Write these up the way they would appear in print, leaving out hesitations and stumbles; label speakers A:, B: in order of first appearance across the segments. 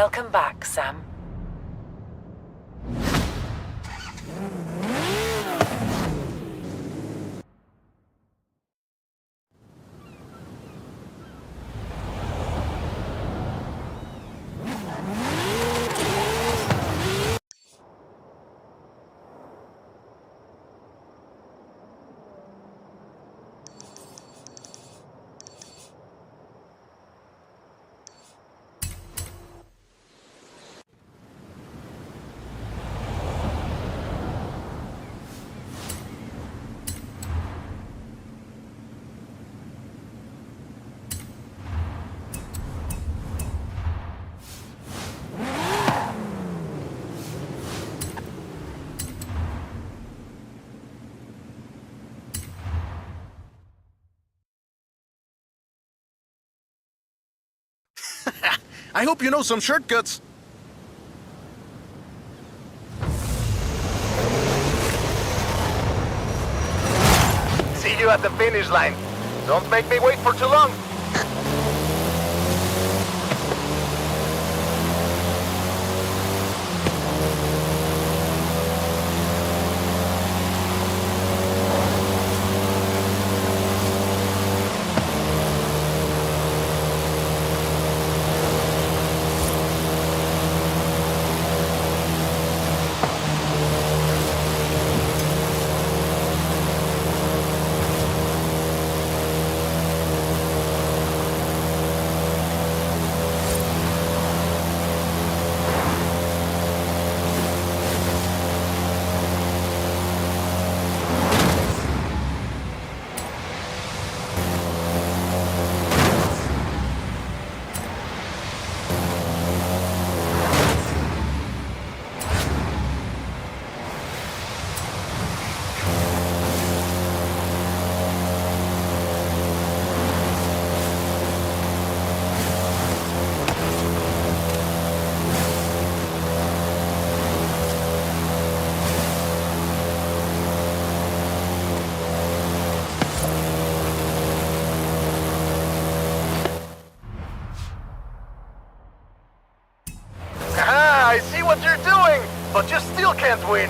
A: Welcome back, Sam.
B: I hope you know some shortcuts.
C: See you at the finish line. Don't make me wait for too long. Haha, I see what you're doing, but you still can't win.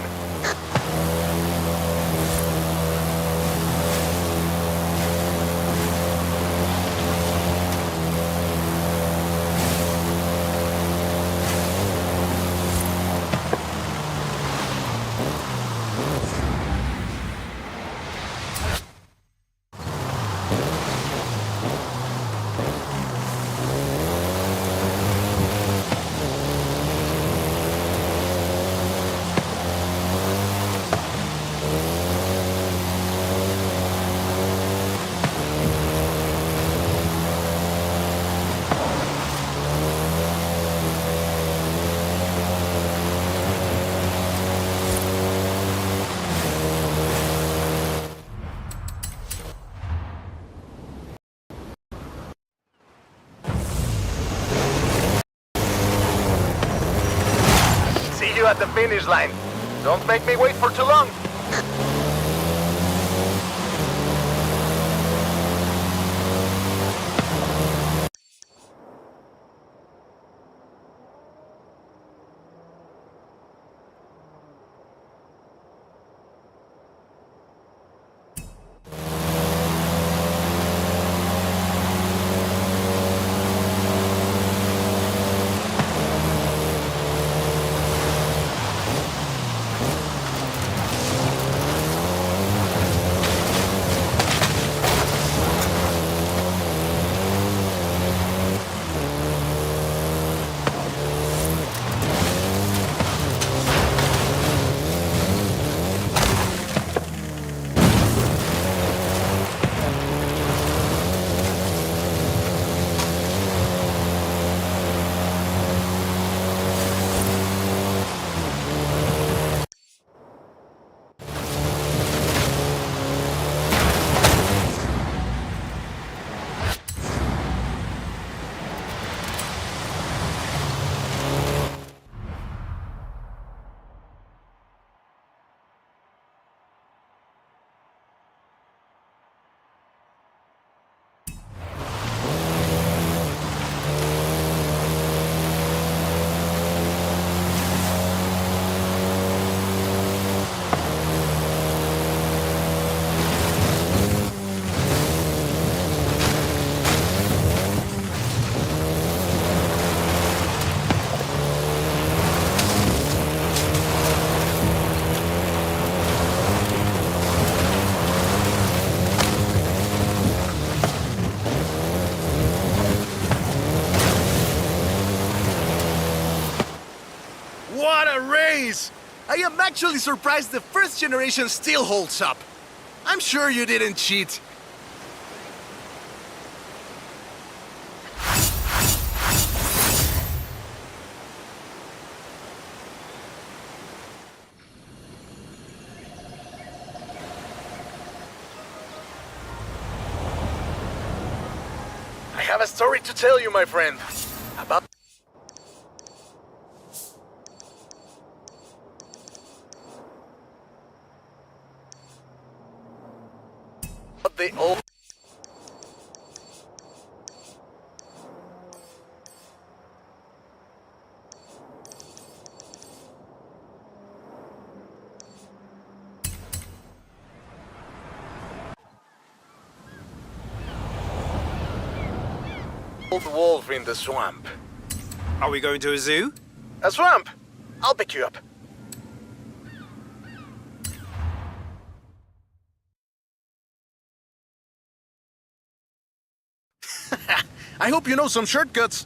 C: See you at the finish line. Don't make me wait for too long.
B: race! I am actually surprised the first generation still holds up. I'm sure you didn't cheat. I have a story to tell you, my friend. About the old wolf in the swamp.
A: Are we going to a zoo?
B: A swamp? I'll pick you up. I hope you know some shortcuts.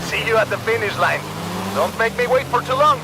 C: See you at the finish line. Don't make me wait for too long.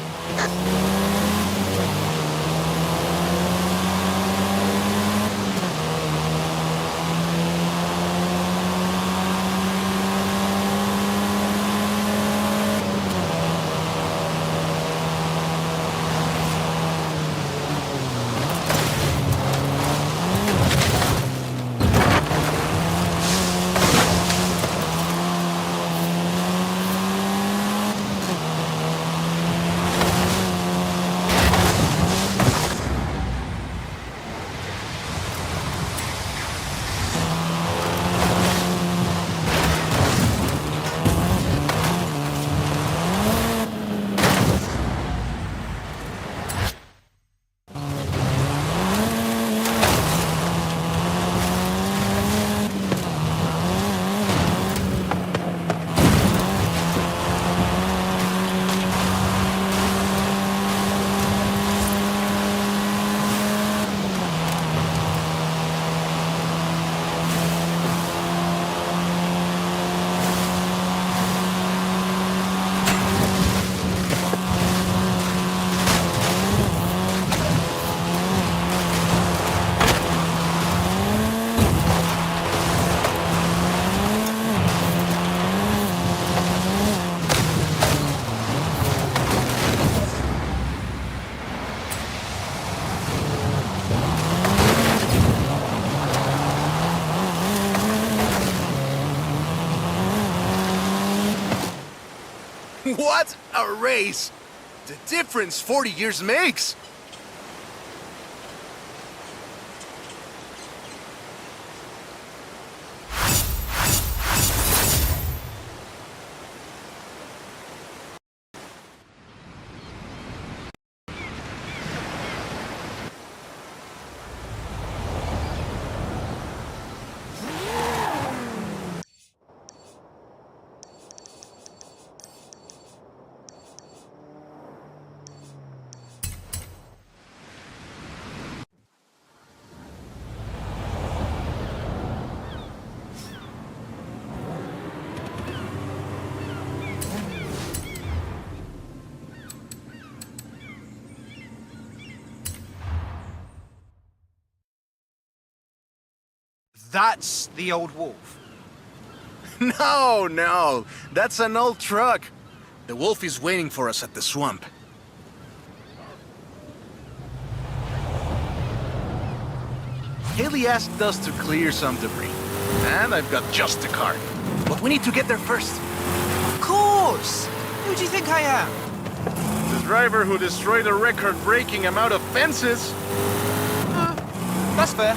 B: What a race! The difference 40 years makes!
A: That's the old wolf.
B: No, that's an old truck. The wolf is waiting for us at the swamp. Haley asked us to clear some debris, and I've got just the car. But we need to get there first.
A: Of course! Who do you think I am?
B: The driver who destroyed a record-breaking amount of fences.
A: That's fair.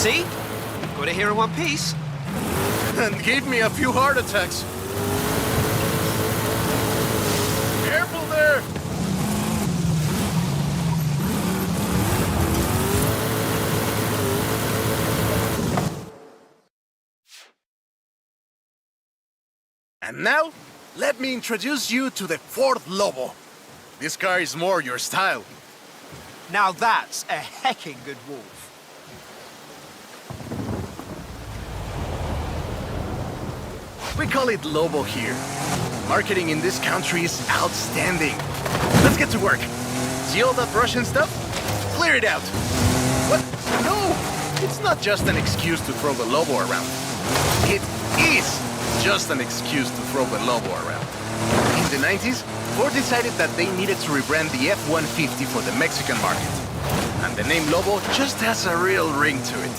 A: See? Got it here in one piece.
B: And gave me a few heart attacks. Careful there! And now, let me introduce you to the Ford Lobo. This car is more your style.
A: Now that's a hecking good wolf.
B: We call it Lobo here. Marketing in this country is outstanding. Let's get to work. See all that Russian stuff? Clear it out. What? No! It's not just an excuse to throw the Lobo around. It is just an excuse to throw the Lobo around. In the 90s, Ford decided that they needed to rebrand the F-150 for the Mexican market. And the name Lobo just has a real ring to it.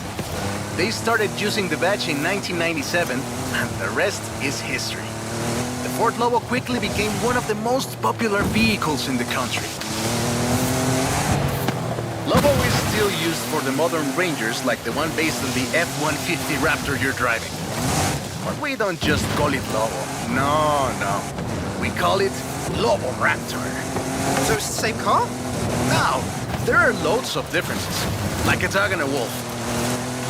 B: They started using the badge in 1997, and the rest is history. The Ford Lobo quickly became one of the most popular vehicles in the country. Lobo is still used for the modern Rangers like the one based on the F-150 Raptor you're driving. But we don't just call it Lobo. No. We call it Lobo Raptor.
A: So it's the same car?
B: Now, there are loads of differences, like a dog and a wolf.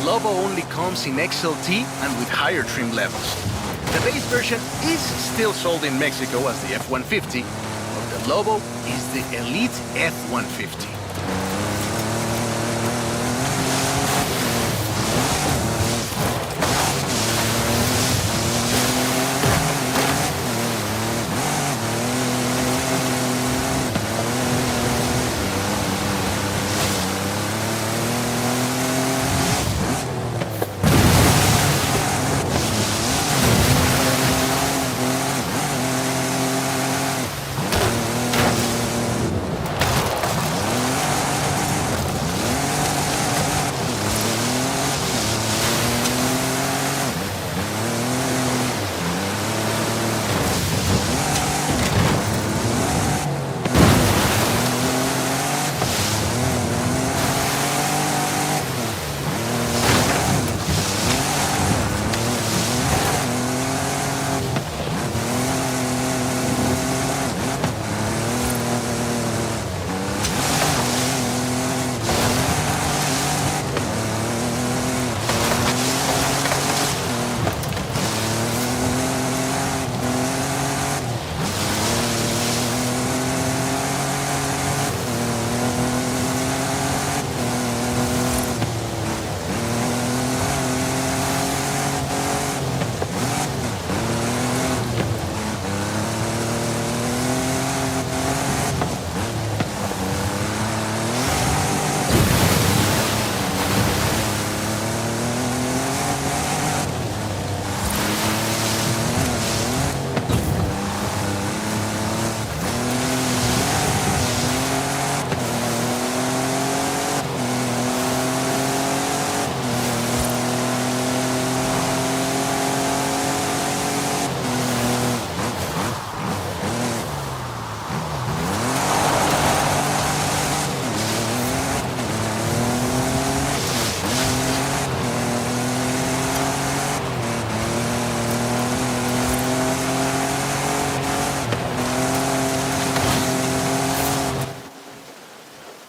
B: Lobo only comes in XLT and with higher trim levels. The base version is still sold in Mexico as the F-150, but the Lobo is the elite F-150.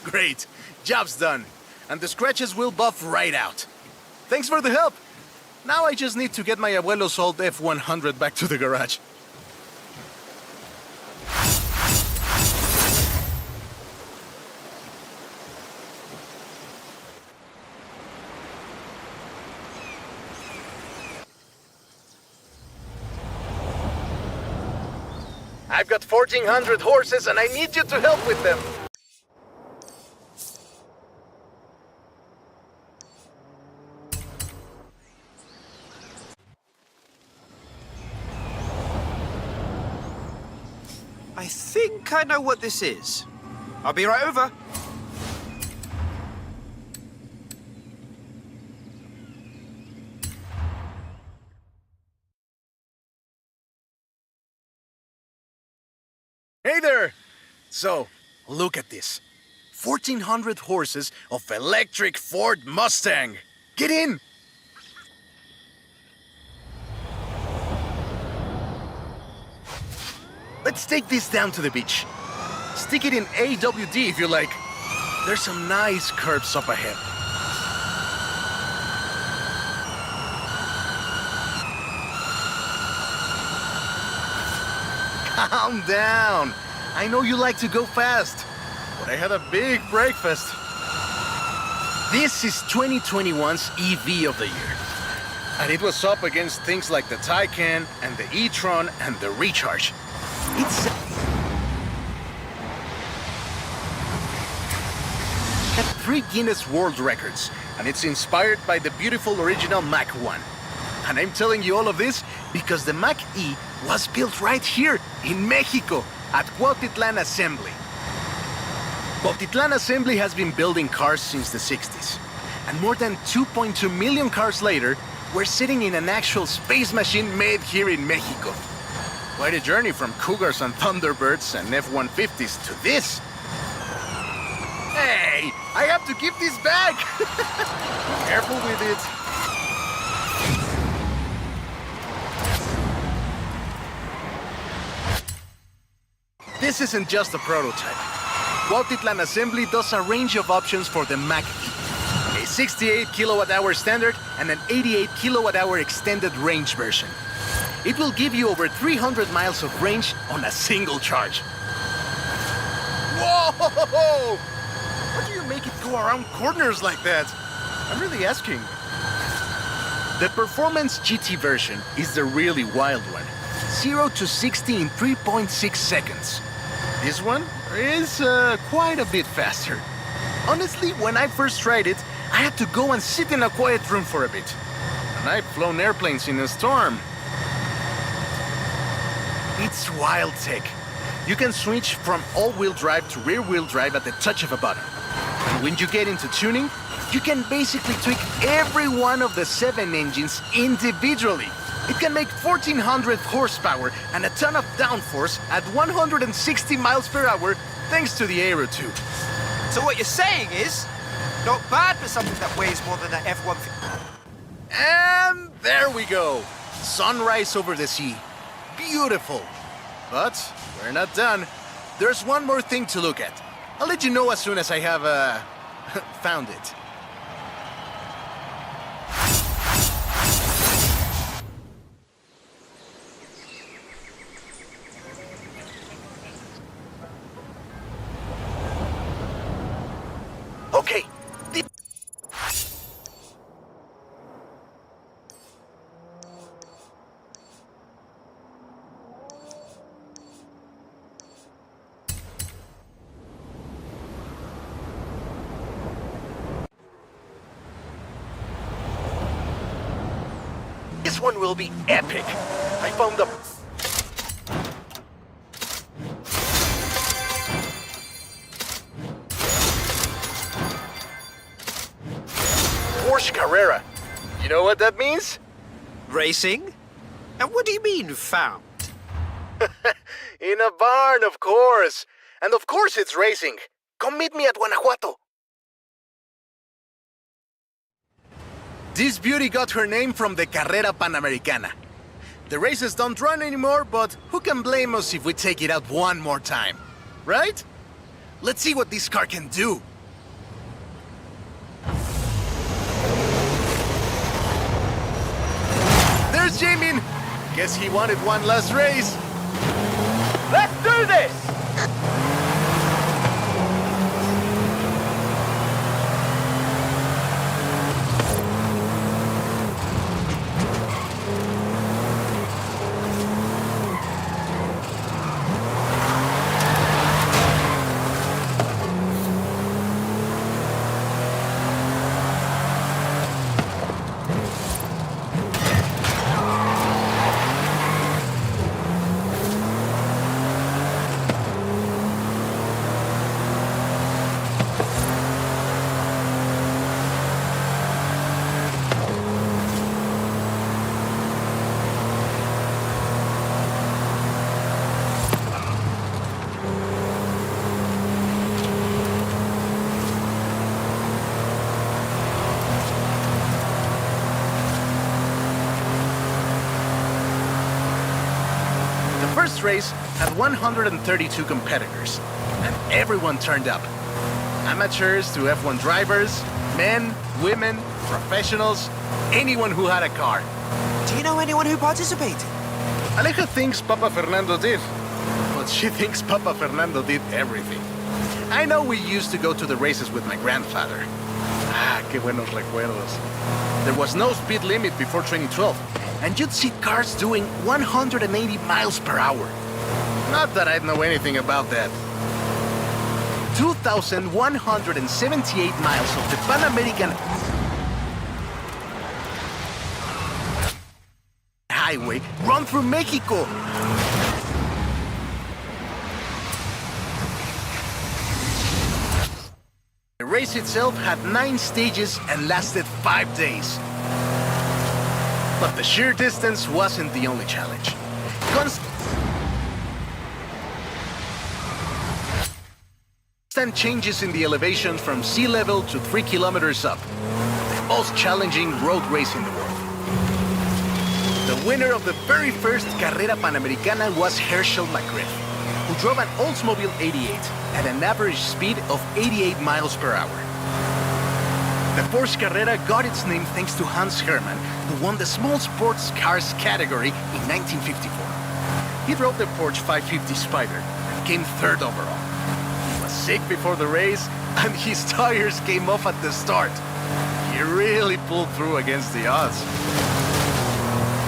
B: Great. Job's done. And the scratches will buff right out. Thanks for the help. Now I just need to get my abuelo's old F-100 back to the garage. I've got 1,400 horses and I need you to help with them.
A: I think I know what this is. I'll be right over.
B: Hey there! So, look at this. 1,400 horses of electric Ford Mustang. Get in! Let's take this down to the beach. Stick it in AWD if you like. There's some nice curves up ahead. Calm down. I know you like to go fast, but I had a big breakfast. This is 2021's EV of the year. And it was up against things like the Taycan and the e-tron and the Recharge. It's had 3 Guinness World Records, and it's inspired by the beautiful original Mach 1. And I'm telling you all of this because the Mach E was built right here in Mexico at Cuautitlán Assembly. Cuautitlán Assembly has been building cars since the 60s. And more than 2.2 million cars later, we're sitting in an actual space machine made here in Mexico. Quite a journey from Cougars and Thunderbirds and F-150s to this. Hey, I have to keep this back. Careful with it. This isn't just a prototype. Cuautitlán Assembly does a range of options for the Mach E. A 68 kilowatt-hour standard and an 88 kilowatt-hour extended range version. It will give you over 300 miles of range on a single charge. Whoa! How do you make it go around corners like that? I'm really asking. The Performance GT version is the really wild one. 0 to 60 in 3.6 seconds. This one is quite a bit faster. Honestly, when I first tried it, I had to go and sit in a quiet room for a bit. And I've flown airplanes in a storm. It's wild tech. You can switch from all-wheel drive to rear-wheel drive at the touch of a button. And when you get into tuning, you can basically tweak every one of the 7 engines individually. It can make 1,400 horsepower and a ton of downforce at 160 miles per hour thanks to the Aero tube.
A: So what you're saying is, not bad for something that weighs more than an F-150.
B: And there we go. Sunrise over the sea. Beautiful. But we're not done. There's one more thing to look at. I'll let you know as soon as I have, found it. Okay. This one will be epic. I found the... Porsche Carrera. You know what that means?
A: Racing? And what do you mean, found?
B: In a barn, of course. And of course it's racing. Come meet me at Guanajuato. This beauty got her name from the Carrera Panamericana. The races don't run anymore, but who can blame us if we take it out one more time? Right? Let's see what this car can do. There's Jamin. Guess he wanted one last race.
C: Let's do this!
B: first race had 132 competitors, and everyone turned up. Amateurs to F1 drivers, men, women, professionals, anyone who had a car.
A: Do you know anyone who participated?
B: Aleja thinks Papa Fernando did, but she thinks Papa Fernando did everything. I know we used to go to the races with my grandfather. Ah, qué buenos recuerdos. There was no speed limit before 2012, and you'd see cars doing 180 miles per hour. Not that I'd know anything about that. 2,178 miles of the Pan American Highway run through Mexico. The race itself had 9 stages and lasted 5 days. But the sheer distance wasn't the only challenge. Constant changes in the elevation from sea level to 3 kilometers up. The most challenging road race in the world. The winner of the very first Carrera Panamericana was Herschel McGriff, who drove an Oldsmobile 88 at an average speed of 88 miles per hour. The Porsche Carrera got its name thanks to Hans Hermann, who won the small sports cars category in 1954. He drove the Porsche 550 Spider and came 3rd overall. He was sick before the race, and his tires came off at the start. He really pulled through against the odds.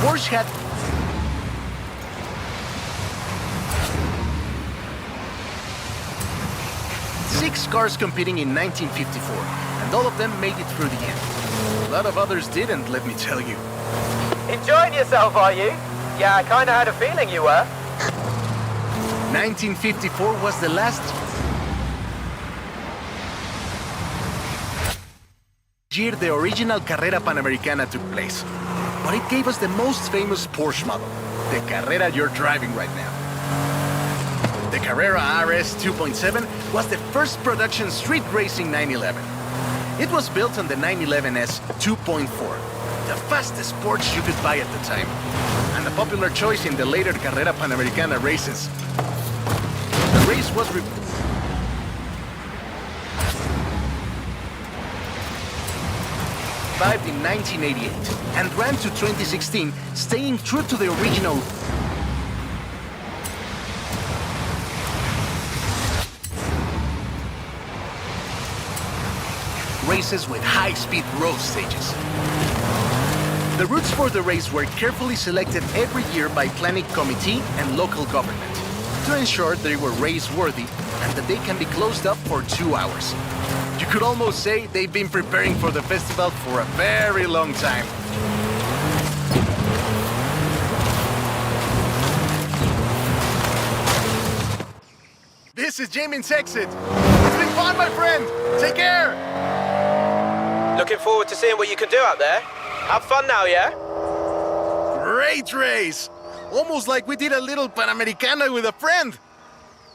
B: Porsche had 6 cars competing in 1954, and all of them made it through the end. A lot of others didn't, let me tell you.
C: Enjoying yourself, are you? Yeah, I kinda had a feeling you were.
B: 1954 was the last year the original Carrera Panamericana took place. But it gave us the most famous Porsche model, the Carrera you're driving right now. The Carrera RS 2.7 was the first production street racing 911. It was built on the 911S 2.4, the fastest Porsche you could buy at the time, and a popular choice in the later Carrera Panamericana races. The race was revived in 1988 and ran to 2016, staying true to the original. Races with high-speed road stages. The routes for the race were carefully selected every year by planning committee and local government to ensure they were race-worthy and that they can be closed up for 2 hours. You could almost say they've been preparing for the festival for a very long time. This is Jamin's exit. It's been fun, my friend. Take care.
D: Looking forward to seeing what you can do out there. Have fun now, yeah?
B: Great race. Almost like we did a little Panamericana with a friend.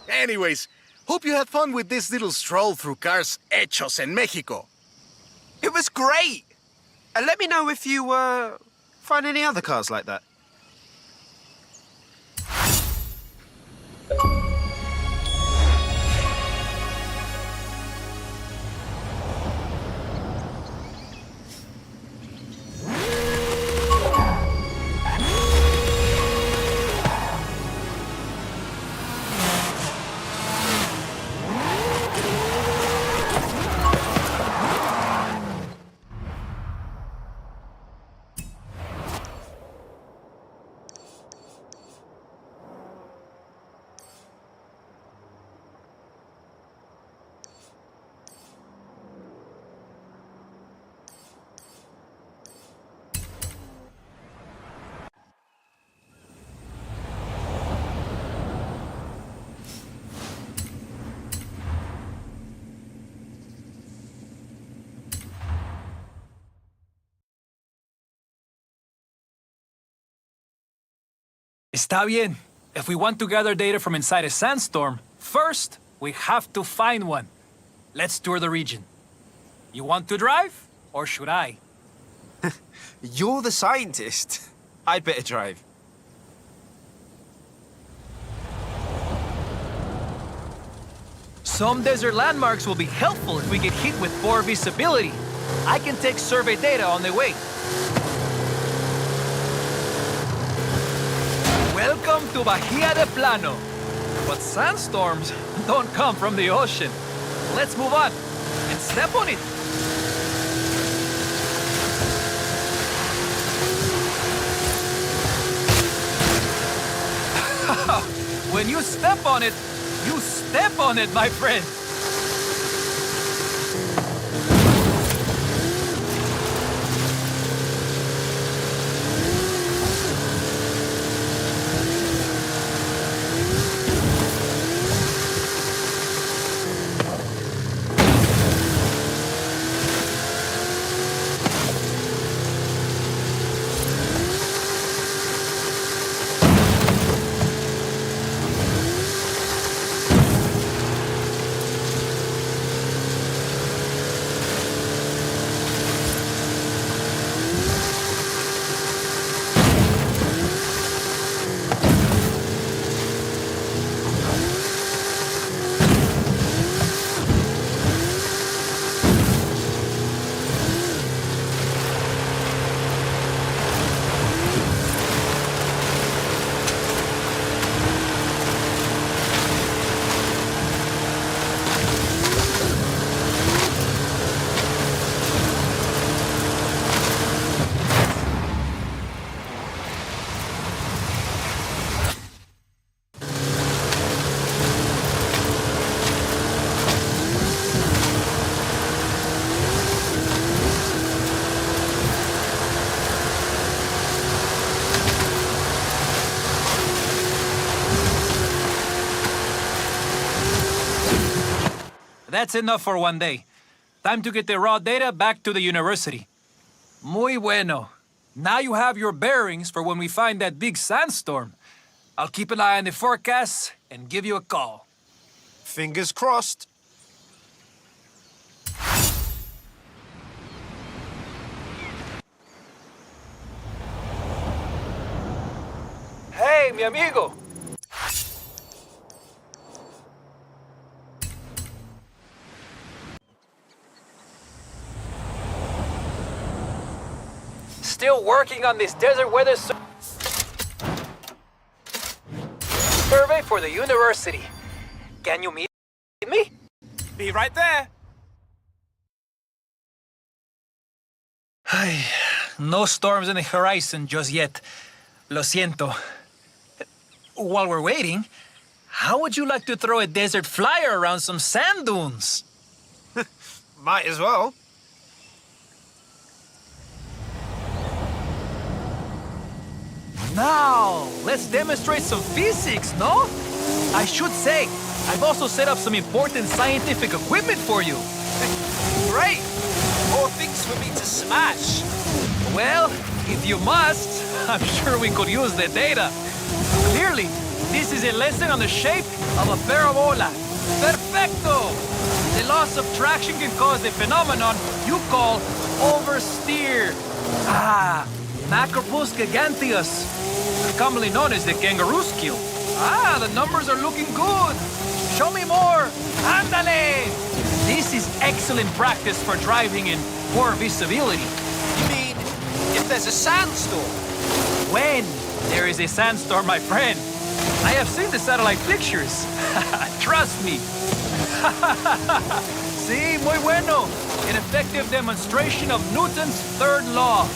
B: Anyways, hope you had fun with this little stroll through cars hechos en Mexico.
A: It was great! And let me know if you, find any other cars like that.
E: Está bien. If we want to gather data from inside a sandstorm, first, we have to find one. Let's tour the region. You want to drive, or should I?
A: You're the scientist. I'd better drive.
E: Some desert landmarks will be helpful if we get hit with poor visibility. I can take survey data on the way. Welcome to Bahía de Plano. But sandstorms don't come from the ocean. Let's move on and step on it. When you step on it, you step on it, my friend. That's enough for one day. Time to get the raw data back to the university. Muy bueno. Now you have your bearings for when we find that big sandstorm. I'll keep an eye on the forecast and give you a call.
A: Fingers crossed.
E: Hey, mi amigo. Still working on this desert weather survey for the university. Can you meet me?
A: Be right there.
E: Ay, no storms in the horizon just yet. Lo siento. While we're waiting, how would you like to throw a desert flyer around some sand dunes?
A: Might as well.
E: Now, let's demonstrate some physics, no? I should say, I've also set up some important scientific equipment for you.
A: Great. More things for me to smash.
E: Well, if you must, I'm sure we could use the data. Clearly, this is a lesson on the shape of a parabola. Perfecto! The loss of traction can cause the phenomenon you call oversteer. Ah, Macropus giganteus, commonly known as the kangaroo skill. Ah, the numbers are looking good. Show me more. Ándale! This is excellent practice for driving in poor visibility.
A: You mean if there's a sandstorm?
E: When there is a sandstorm, my friend. I have seen the satellite pictures. Trust me. Sí, muy bueno. An effective demonstration of Newton's third law.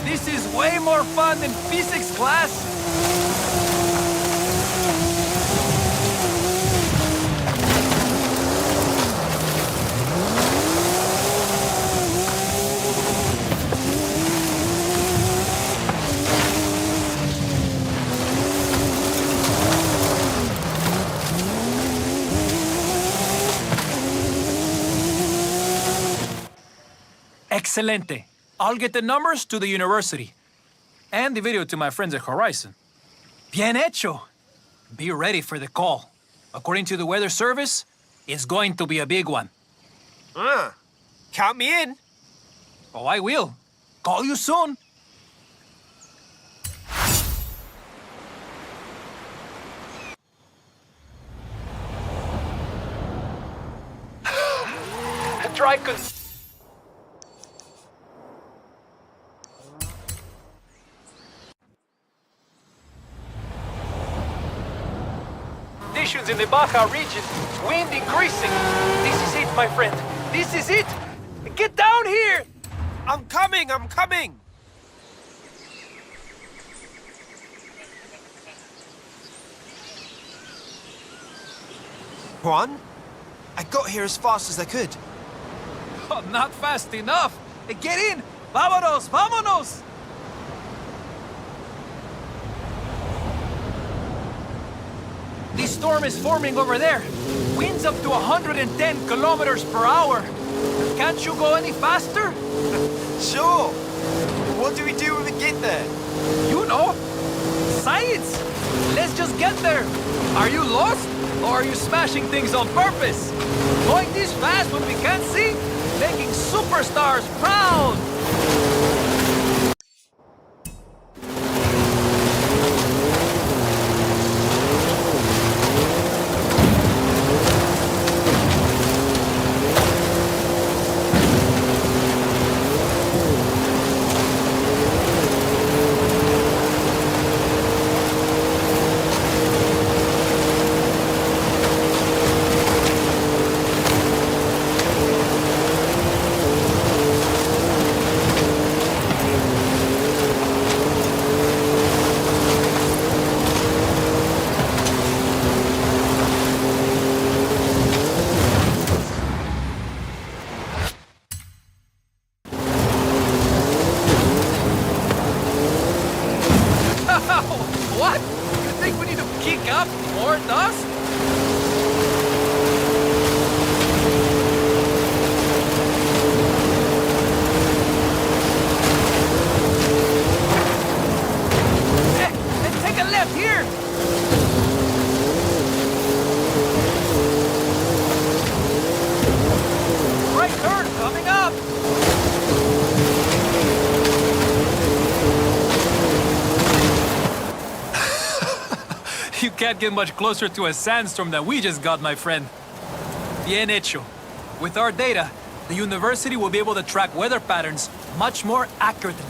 E: This is way more fun than physics class. Excelente. I'll get the numbers to the university. And the video to my friends at Horizon. Bien hecho. Be ready for the call. According to the weather service, it's going to be a big one.
A: Count me in.
E: Oh, I will. Call you soon. Try conditions in the Baja region. Wind increasing. This is it, my friend. This is it. Get down here.
A: I'm coming, I'm coming. Juan, I got here as fast as I could.
E: Oh, not fast enough. Get in. Vámonos, vámonos. This storm is forming over there. Winds up to 110 kilometers per hour. Can't you go any faster?
A: Sure. What do we do when we get there?
E: You know. Science. Let's just get there. Are you lost? Or are you smashing things on purpose? Going this fast when we can't see? Making superstars proud! What? You think we need to kick up more dust? Take a left here! Right turn coming up! You can't get much closer to a sandstorm than we just got, my friend. Bien hecho. With our data, the university will be able to track weather patterns much more accurately,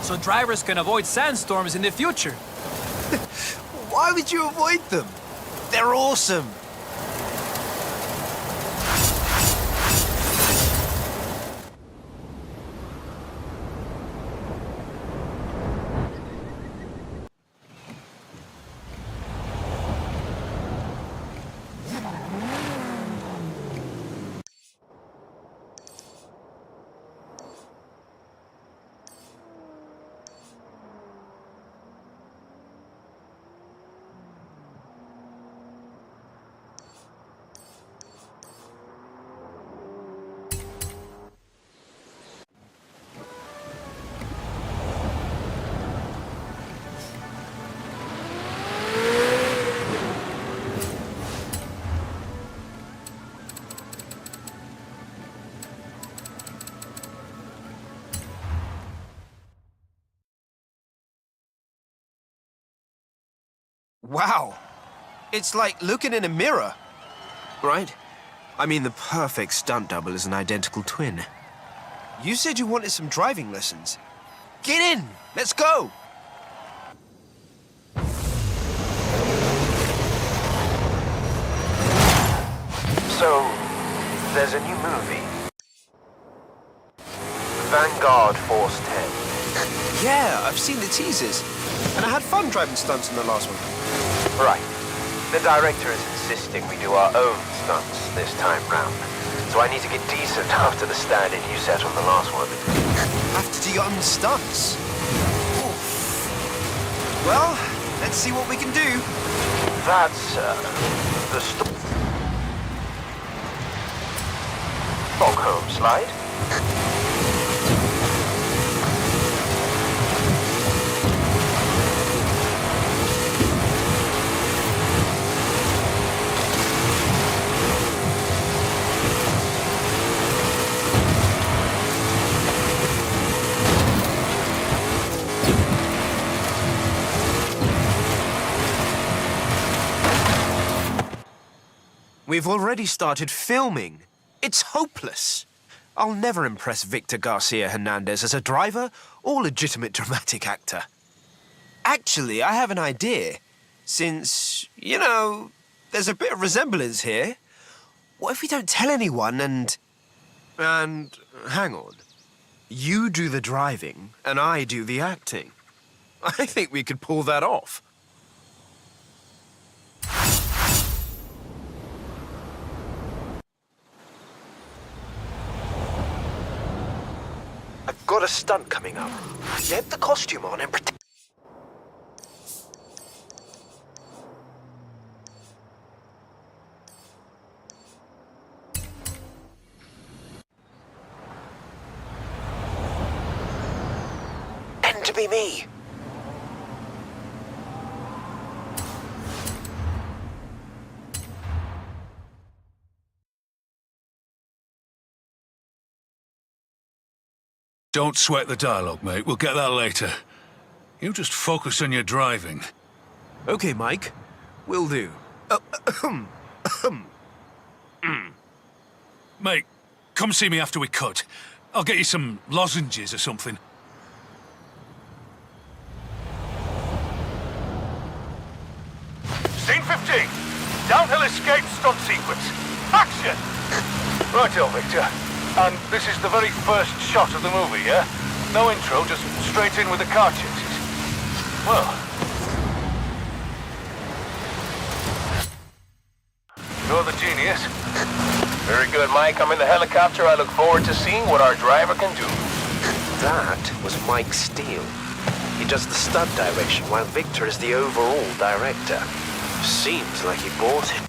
E: so drivers can avoid sandstorms in the future.
A: Why would you avoid them? They're awesome. Wow. It's like looking in a mirror. Right? I mean, the perfect stunt double is an identical twin. You said you wanted some driving lessons. Get in! Let's go!
C: So, there's a new movie. Vanguard Force 10.
A: Yeah, I've seen the teasers. And I had fun driving stunts in the last one.
C: Right. The director is insisting we do our own stunts this time round. So I need to get decent after the standard you set on the last one.
A: Have to do your own stunts. Oof. Well, let's see what we can do.
C: That's, the Stockholm slide.
A: We've already started filming. It's hopeless. I'll never impress Victor Garcia Hernandez as a driver or legitimate dramatic actor. Actually, I have an idea. Since, you know, there's a bit of resemblance here. What if we don't tell anyone and hang on. You do the driving and I do the acting. I think we could pull that off. I've got a stunt coming up. Get the costume on and pretend. To be me.
F: Don't sweat the dialogue, mate. We'll get that later. You just focus on your driving.
A: Okay, Mike. Will do.
F: Mate, come see me after we cut. I'll get you some lozenges or something.
G: Scene 15. Downhill escape stunt sequence. Action! Righto, Victor. And this is the very first shot of the movie, yeah? No intro, just straight in with the car chases. Well... You're the genius.
C: Very good, Mike. I'm in the helicopter. I look forward to seeing what our driver can do.
A: That was Mike Steele. He does the stunt direction while Victor is the overall director. Seems like he bought it.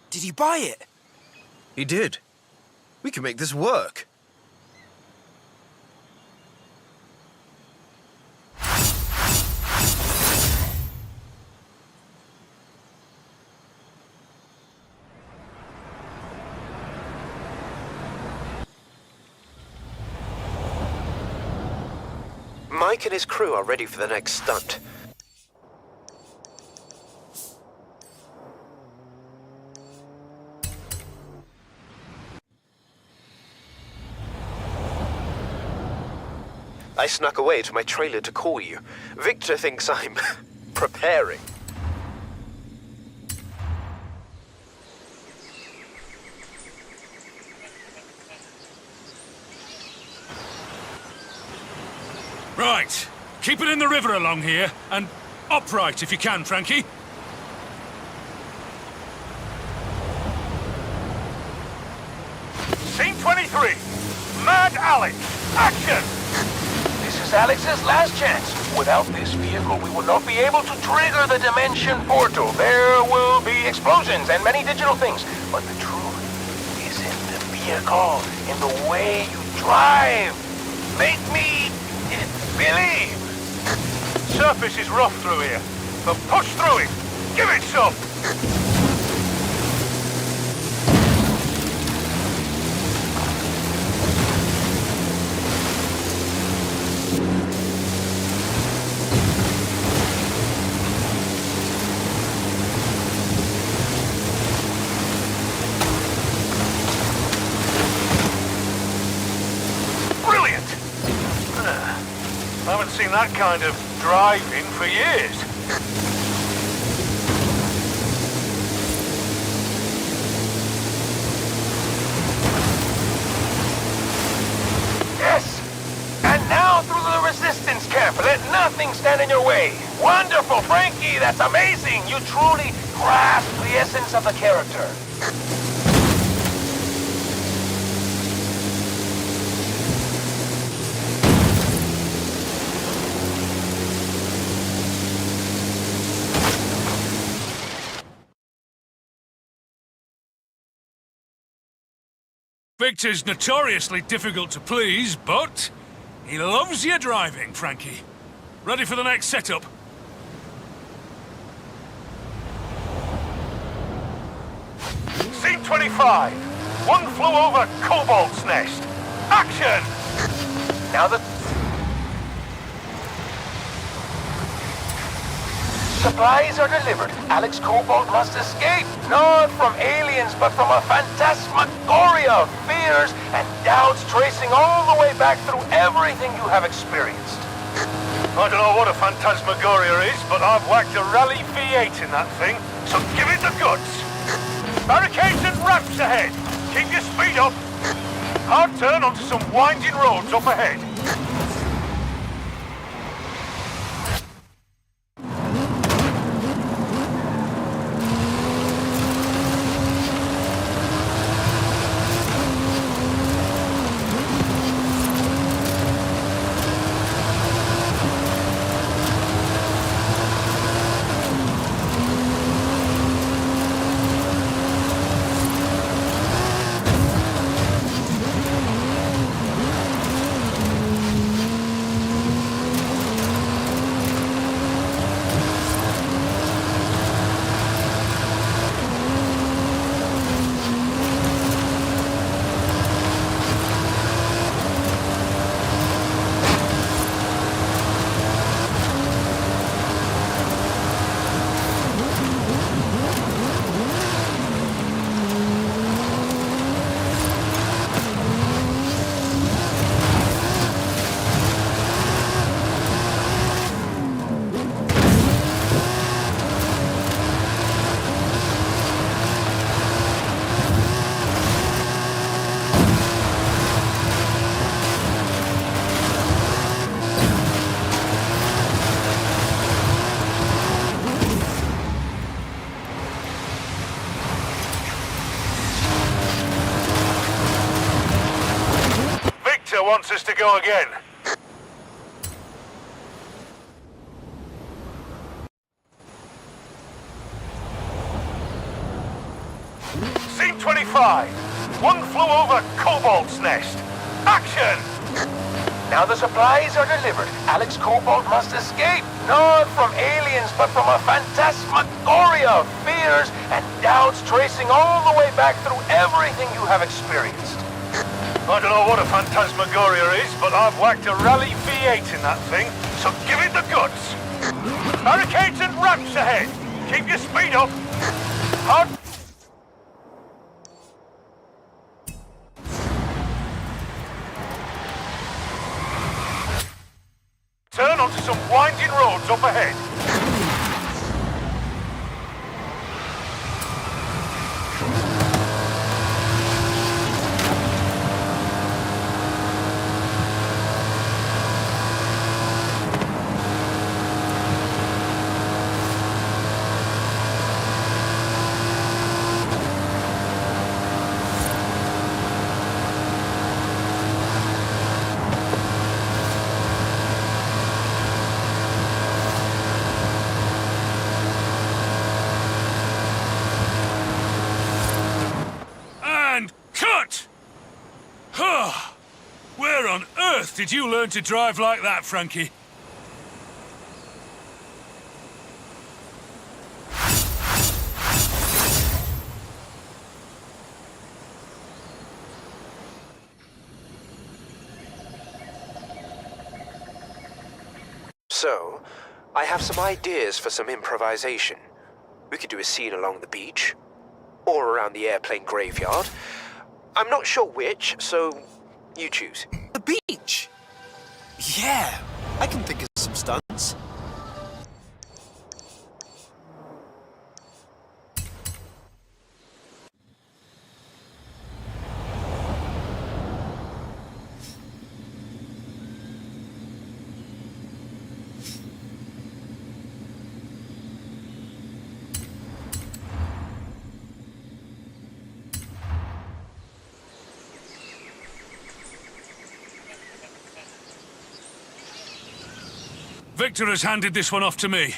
A: Did he buy it? He did. We can make this work. Mike and his crew are ready for the next stunt. I snuck away to my trailer to call you. Victor thinks I'm preparing.
F: Right. Keep it in the river along here, and upright if you can, Frankie.
G: Scene 23. Mad Alley. Action!
C: Alex's last chance. Without this vehicle, we will not be able to trigger the dimension portal. There will be explosions and many digital things. But the truth is in the vehicle, in the way you drive. Make me believe.
G: Surface is rough through here, but push through it. Give it some. I haven't seen that kind of driving for years.
C: Yes! And now through the resistance camp. Let nothing stand in your way. Wonderful, Frankie. That's amazing. You truly grasp the essence of the character.
F: Victor's notoriously difficult to please, but he loves your driving, Frankie. Ready for the next setup?
G: Scene 25. One flew over Cobalt's nest. Action!
C: Now the supplies are delivered. Alex Cobalt must escape. Not from aliens, but from a phantasmagoria of fears and doubts tracing all the way back through everything you have experienced.
G: I don't know what a phantasmagoria is, but I've whacked a Rally V8 in that thing, so give it the goods. Barricades and ramps ahead. Keep your speed up. Hard turn onto some winding roads up ahead. Wants us to go again. Scene 25. One flew over Cobalt's nest. Action!
C: Now the supplies are delivered. Alex Cobalt must escape. Not from aliens, but from a phantasmagoria of fears and doubts tracing all the way back through everything you have experienced.
G: I don't know what a phantasmagoria is, but I've whacked a Rally V8 in that thing, so give it the goods. Barricades and ramps ahead. Keep your speed up. Hard... Turn onto some winding roads up ahead.
F: earth did you learn to drive like that, Frankie?
A: So, I have some ideas for some improvisation. We could do a scene along the beach, or around the airplane graveyard. I'm not sure which, so you choose. The beach? Yeah, I can think of some stunts.
F: Victor has handed this one off to me.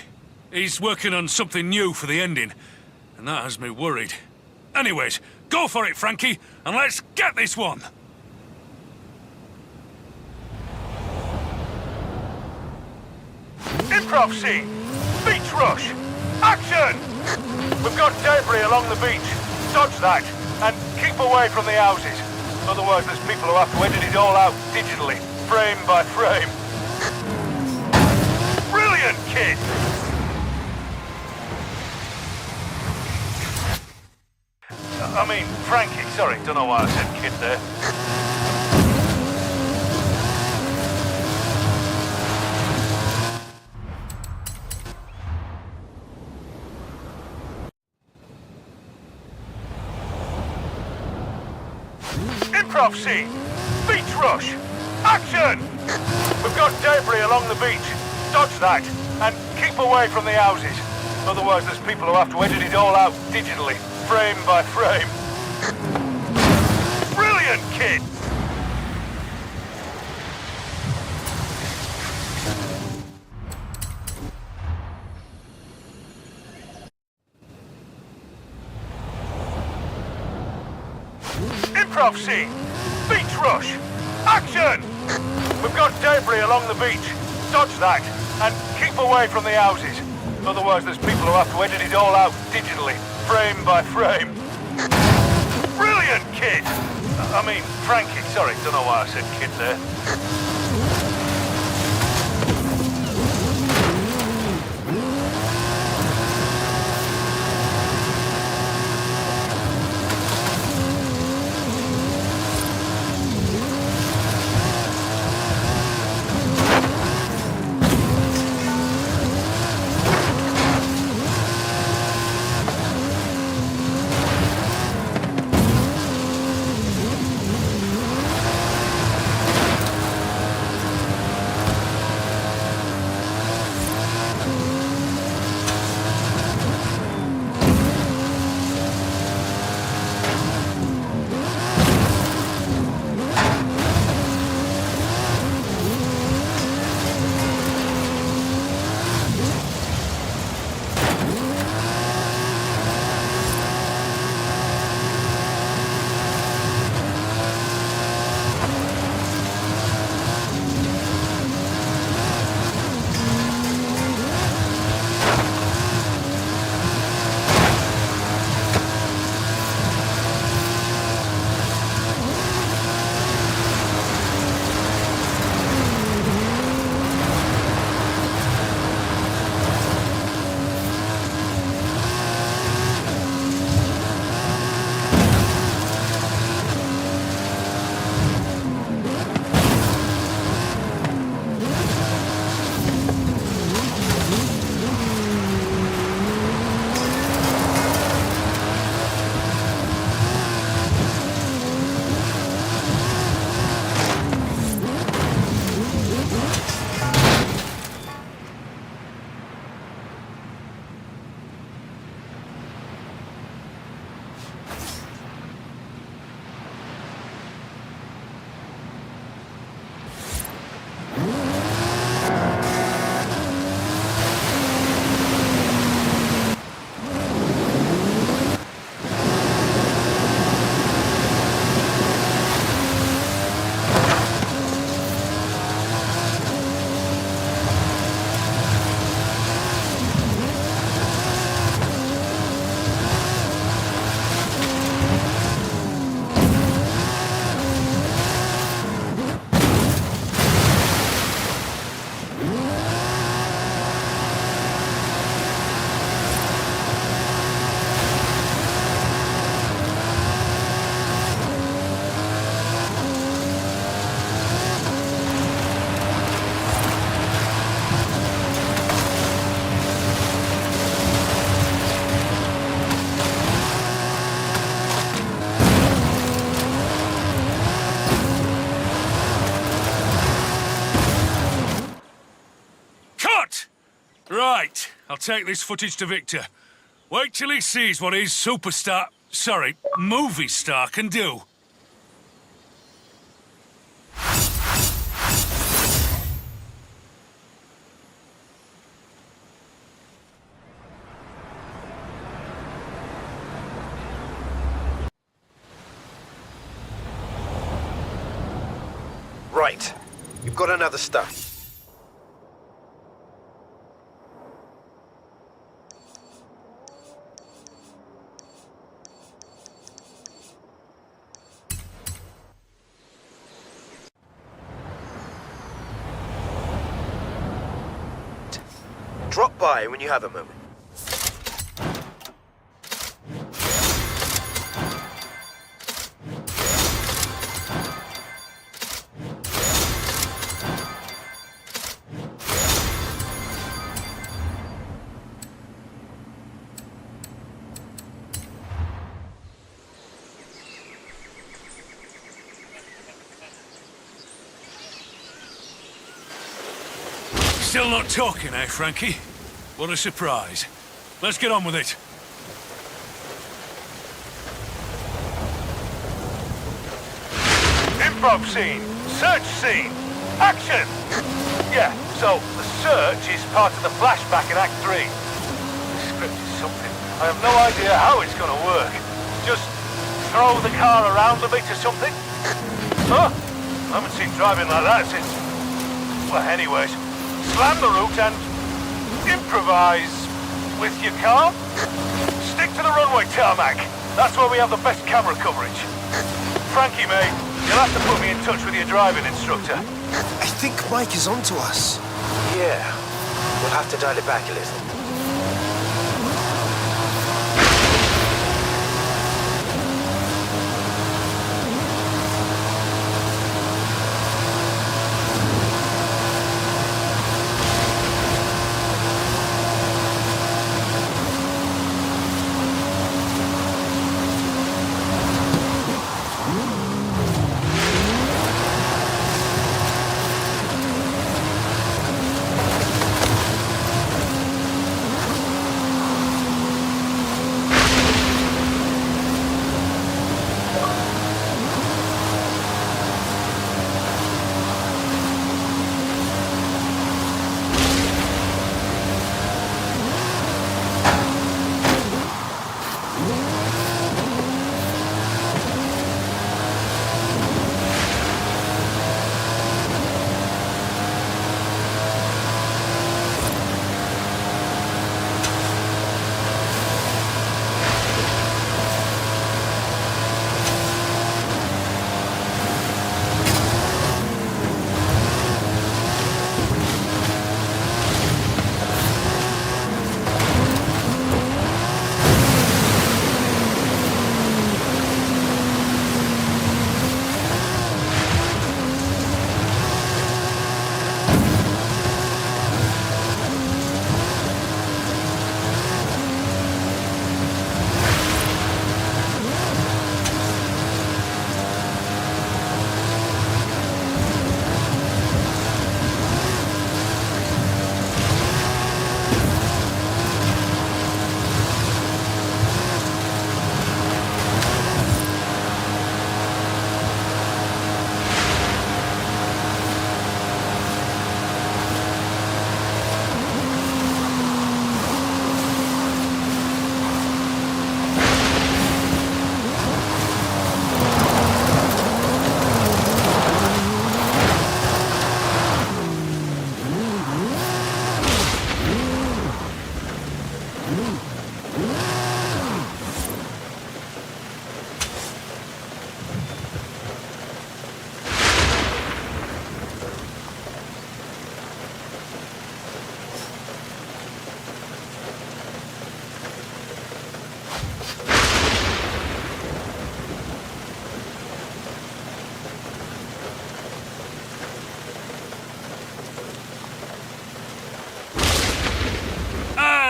F: He's working on something new for the ending, and that has me worried. Anyways, go for it, Frankie, and let's get this one!
G: Improv scene! Beach rush! Action! We've got debris along the beach. Dodge that, and keep away from the houses. Otherwise there's people who have to edit it all out digitally, frame by frame. Brilliant, kid! I mean, Frankie, sorry, don't know why I said kid there. Improv scene! Beach rush! Action! We've got debris along the beach. Dodge that, and keep away from the houses. Otherwise there's people who have to edit it all out digitally, frame by frame. Brilliant, kid! Improv scene! Beach rush! Action! We've got debris along the beach. Dodge that, and keep away from the houses. Otherwise there's people who have to edit it all out digitally, frame by frame. Brilliant, kid! I mean, Frankie, sorry, don't know why I said kid there.
F: Right, I'll take this footage to Victor. Wait till he sees what his movie star can do.
A: Right. You've got another stunt. Drop by when you have a moment.
F: Still not talking, eh, Frankie? What a surprise. Let's get on with it.
G: Improv scene. Search scene. Action! Yeah, so the search is part of the flashback in Act 3. The script is something. I have no idea how it's gonna work. Just throw the car around a bit or something? Huh? I haven't seen driving like that since... Well, anyways, slam the route and improvise with your car. Stick to the runway tarmac. That's where we have the best camera coverage. Frankie, mate, you'll have to put me in touch with your driving instructor.
A: I think Mike is onto us. Yeah. We'll have to dial it back a little.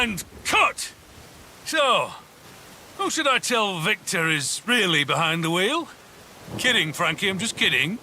F: And cut! So, who should I tell Victor is really behind the wheel? Kidding, Frankie, I'm just kidding.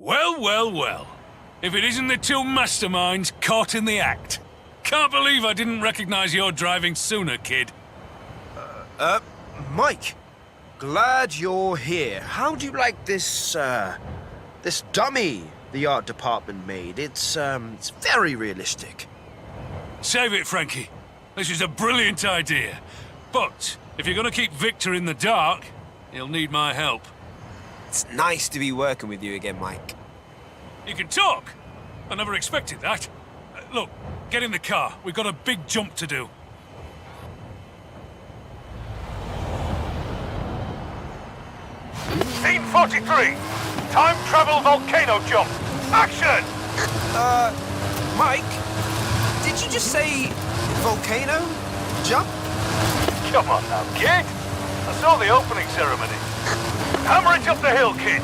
F: Well, well, well. If it isn't the two masterminds caught in the act. Can't believe I didn't recognize your driving sooner, kid.
A: Mike, glad you're here. How do you like this, this dummy the art department made? It's very realistic.
F: Save it, Frankie. This is a brilliant idea. But if you're gonna keep Victor in the dark, he'll need my help.
A: It's nice to be working with you again, Mike.
F: You can talk. I never expected that. Look, get in the car. We've got a big jump to do.
G: Scene 43. Time travel volcano jump. Action!
A: Mike, did you just say volcano jump?
G: Come on now, kid. I saw the opening ceremony. Hammer it up the hill, kid.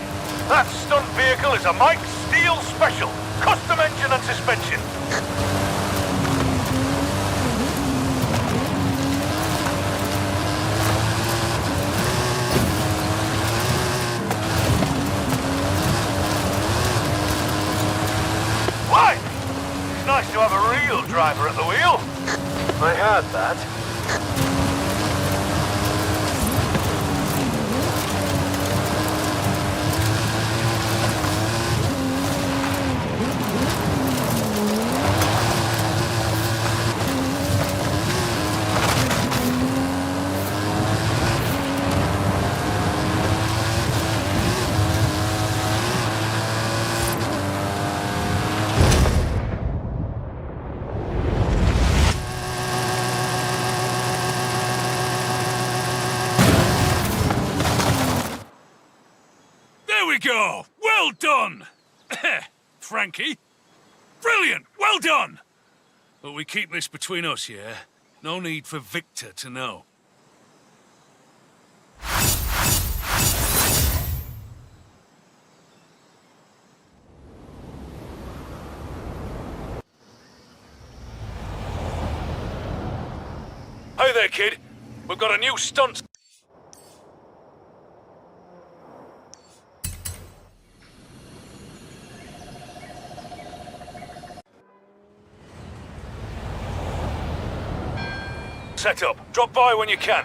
G: That stunt vehicle is a Mike Steel special. Custom engine and suspension. Why? It's nice to have a real driver at the wheel. I heard that.
F: There we go! Well done! Frankie. Brilliant! Well done! But we keep this between us, yeah? No need for Victor to know. Hey there, kid. We've got a new stunt. Set up. Drop by when you can.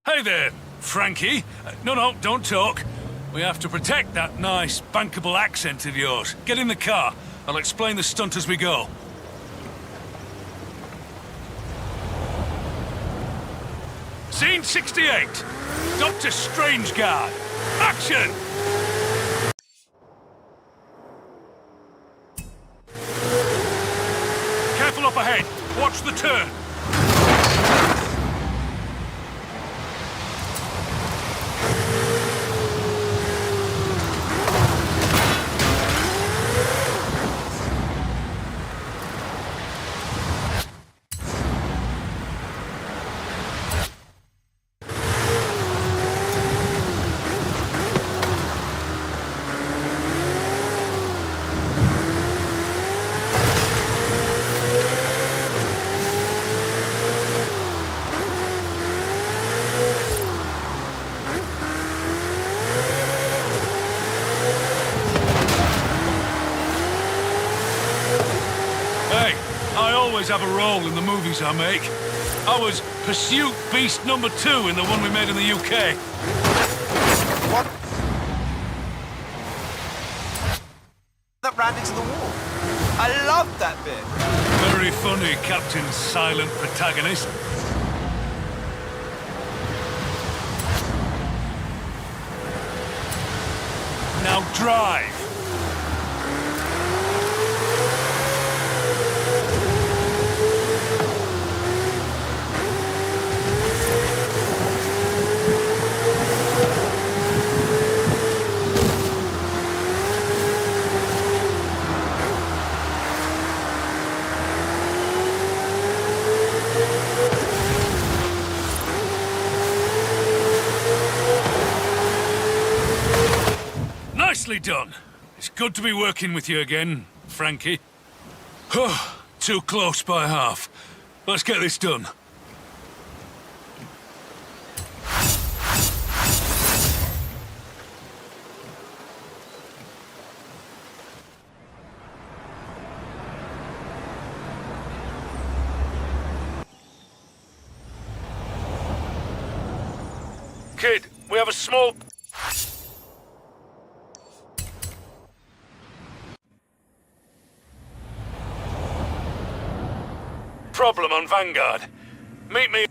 F: Hey there, Frankie. No, don't talk. We have to protect that nice, bankable accent of yours. Get in the car. I'll explain the stunt as we go. Scene 68. Dr. Strangeguard. Action! Careful up ahead. Watch the turn. I always have a role in the movies I make. I was Pursuit Beast number 2 in the one we made in the UK.
A: What? That ran into the wall. I love that bit.
F: Very funny, Captain Silent Protagonist. Now drive. Nicely done. It's good to be working with you again, Frankie. Too close by half. Let's get this done. Kid, we have a small... problem on Vanguard. Meet me...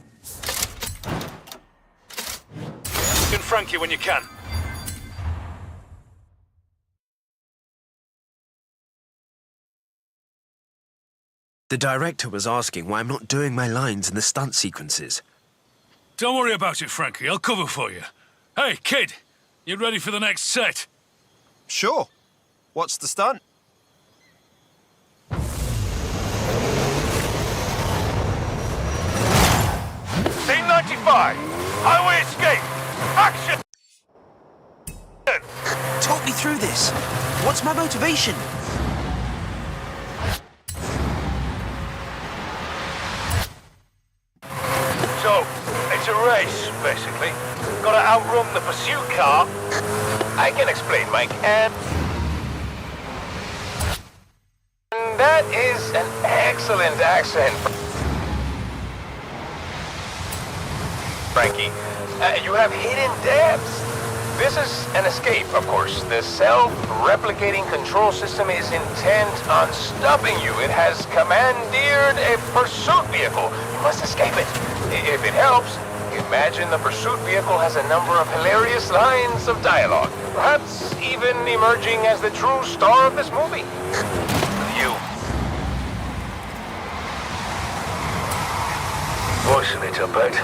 F: and Frankie when you can.
A: The director was asking why I'm not doing my lines in the stunt sequences.
F: Don't worry about it, Frankie. I'll cover for you. Hey, kid, you ready for the next set?
A: Sure. What's the stunt?
G: Scene 95. Highway escape. Action!
A: Talk me through this. What's my motivation?
G: So, it's a race, basically. Gotta outrun the pursuit car.
C: I can explain, Mike, and that is an excellent accent, Frankie. You have hidden depths. This is an escape, of course. The self-replicating control system is intent on stopping you. It has commandeered a pursuit vehicle. You must escape it. If it helps, imagine the pursuit vehicle has a number of hilarious lines of dialogue. Perhaps even emerging as the true star of this movie. You.
G: Voicing it, I bet.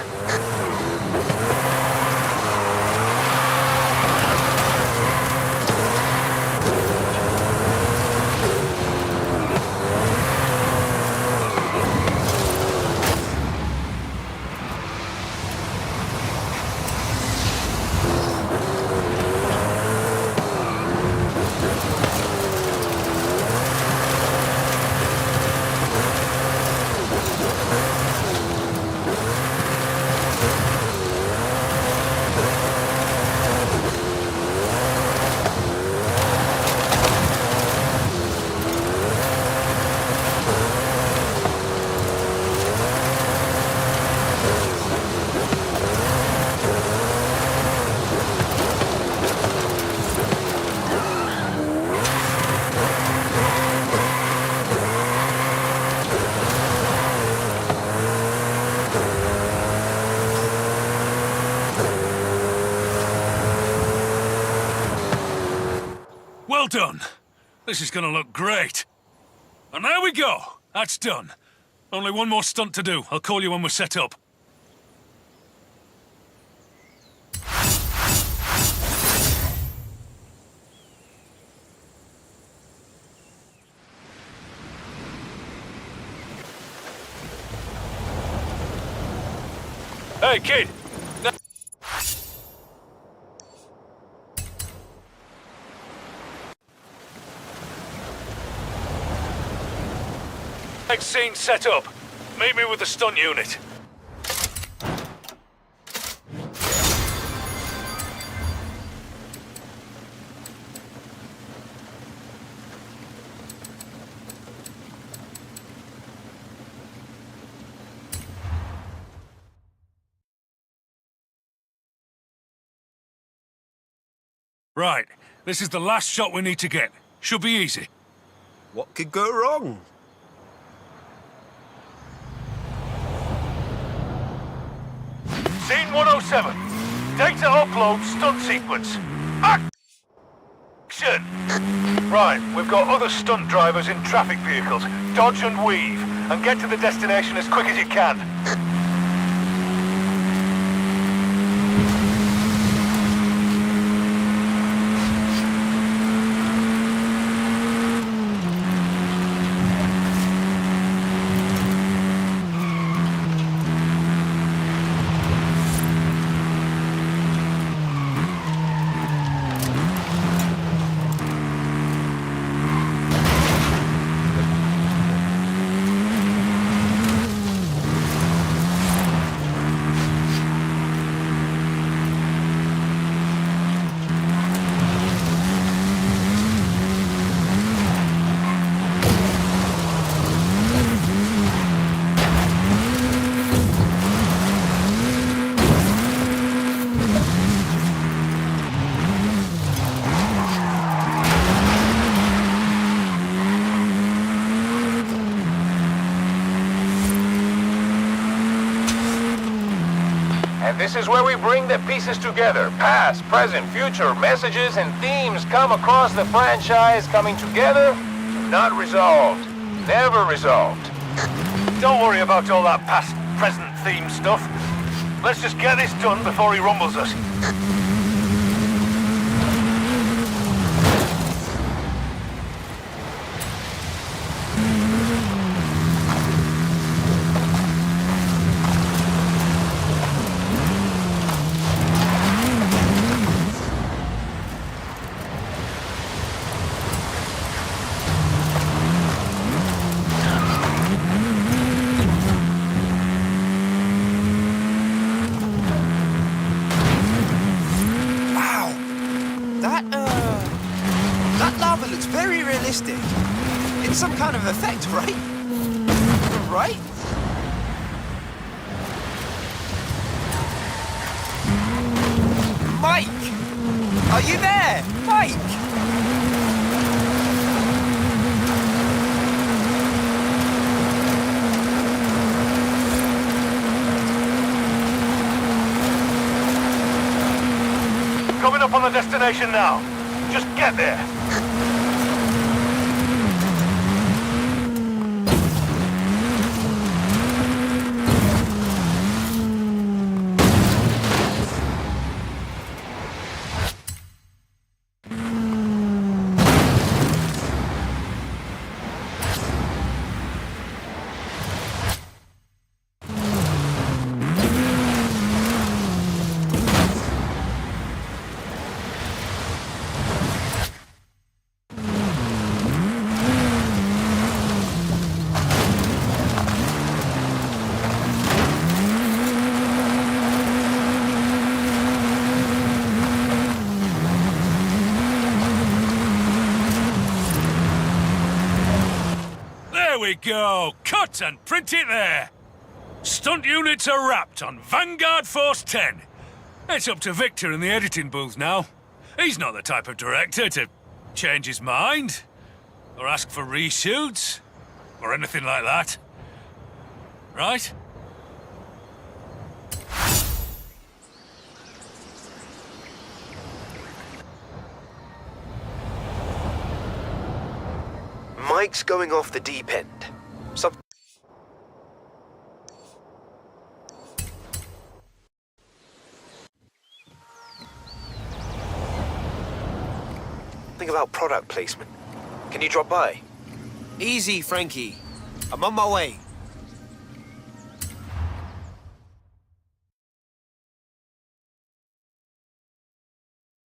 F: Well done. This is gonna look great. And there we go. That's done. Only one more stunt to do. I'll call you when we're set up. Hey, kid. Next scene set up. Meet me with the stunt unit. Right. This is the last shot we need to get. Should be easy.
A: What could go wrong?
G: Scene 107. Data upload stunt sequence. Action! Right, we've got other stunt drivers in traffic vehicles. Dodge and weave, and get to the destination as quick as you can.
C: And this is where we bring the pieces together. Past, present, future, messages and themes come across the franchise coming together, not resolved. Never resolved.
G: Don't worry about all that past, present theme stuff. Let's just get this done before he rumbles us.
A: That lava looks very realistic. It's some kind of effect, right? Right? Mike! Are you there? Mike!
G: Coming up on the destination now. Just get there.
F: There we go! Cut and print it there! Stunt units are wrapped on Vanguard Force 10. It's up to Victor in the editing booth now. He's not the type of director to change his mind, or ask for reshoots, or anything like that. Right?
A: Mike's going off the deep end. Something about product placement. Can you drop by? Easy, Frankie. I'm on my way.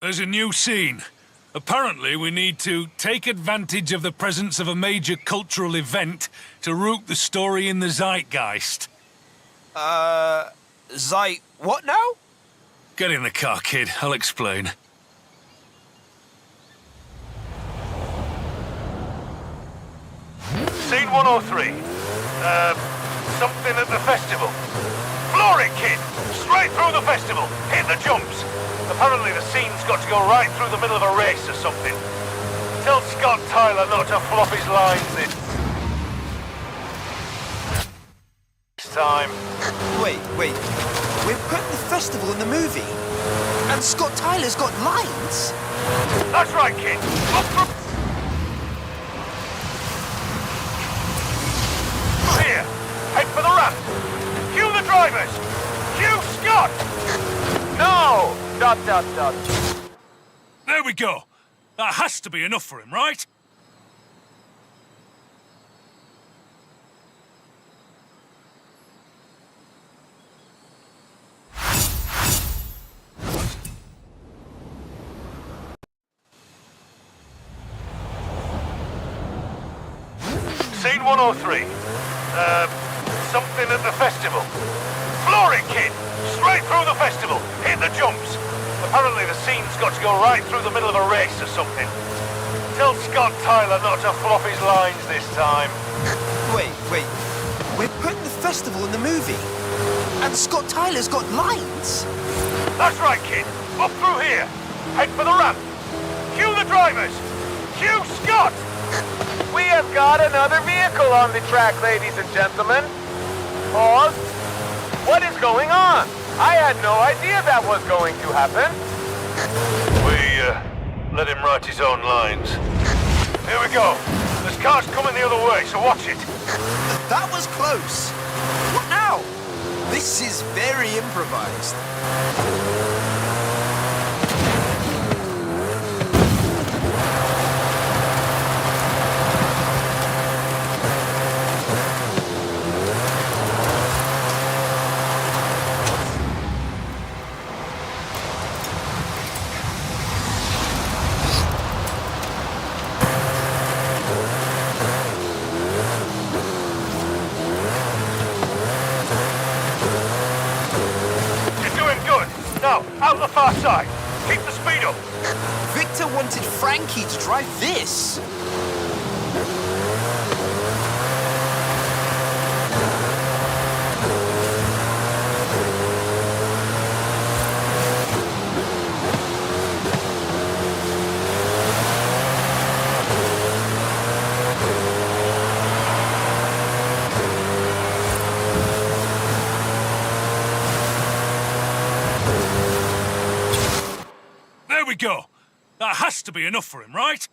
F: There's a new scene. Apparently, we need to take advantage of the presence of a major cultural event to root the story in the zeitgeist.
A: What now?
F: Get in the car, kid. I'll explain.
G: Scene 103. Something at the festival. Floor it, kid! Straight through the festival. Hit the jumps. Apparently the scene's got to go right through the middle of a race or something. Tell Scott Tyler not to flop his lines this time.
A: Wait. We're putting the festival in the movie. And Scott Tyler's got lines?
G: That's right, kid. Up through... Here. Head for the ramp. Cue the drivers. Cue Scott.
C: No! ...
F: There we go. That has to be enough for him, right?
G: Scene 103. Something at the festival. Floor it, kid! Straight through the festival. Hit the jumps. Apparently the scene's got to go right through the middle of a race or something. Tell Scott Tyler not to flop his lines this time.
A: Wait. We're putting the festival in the movie. And Scott Tyler's got lines?
G: That's right, kid. Up through here. Head for the ramp. Cue the drivers. Cue Scott!
C: We have got another vehicle on the track, ladies and gentlemen. Pause. What is going on?
G: I had no idea that was going to happen. We, let him write his own lines. Here we go. There's cars coming the other way, so watch it.
A: That was close. What now? This is very improvised.
G: Now, out the far side. Keep the speed up.
A: Victor wanted Frankie to drive this.
F: There we go. That has to be enough for him, right?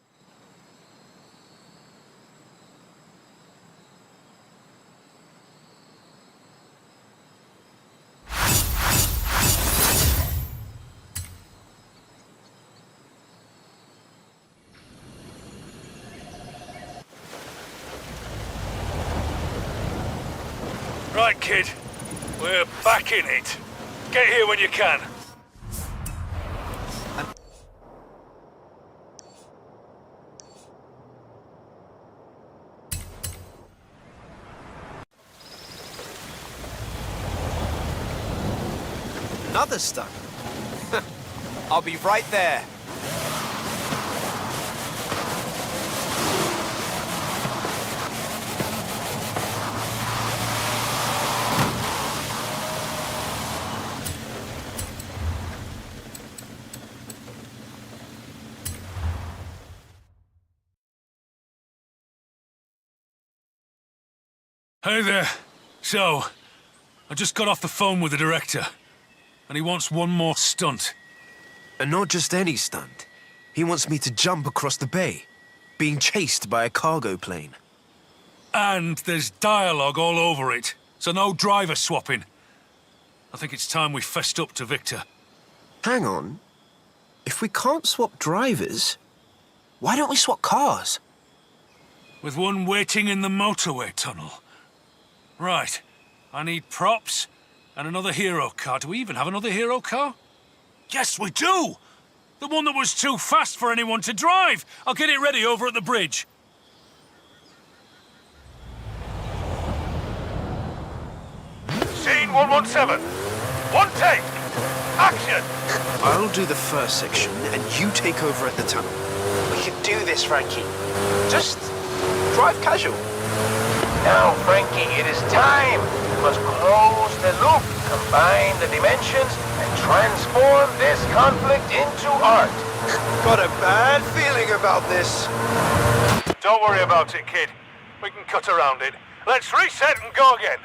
F: Right, kid. We're back in it. Get here when you can.
A: Another stunt. I'll be right there.
F: Hey there. So, I just got off the phone with the director, and he wants one more stunt.
A: And not just any stunt. He wants me to jump across the bay, being chased by a cargo plane.
F: And there's dialogue all over it, so no driver swapping. I think it's time we fessed up to Victor.
A: Hang on. If we can't swap drivers, why don't we swap cars?
F: With one waiting in the motorway tunnel. Right. I need props and another hero car. Do we even have another hero car? Yes, we do! The one that was too fast for anyone to drive. I'll get it ready over at the bridge.
G: Scene 117. One take. Action.
A: I'll do the first section, and you take over at the tunnel. We can do this, Frankie. Just drive casual.
C: Now, Frankie, it is time. We must close the loop, combine the dimensions, and transform this conflict into art.
A: Got a bad feeling about this.
G: Don't worry about it, kid. We can cut around it. Let's reset and go again.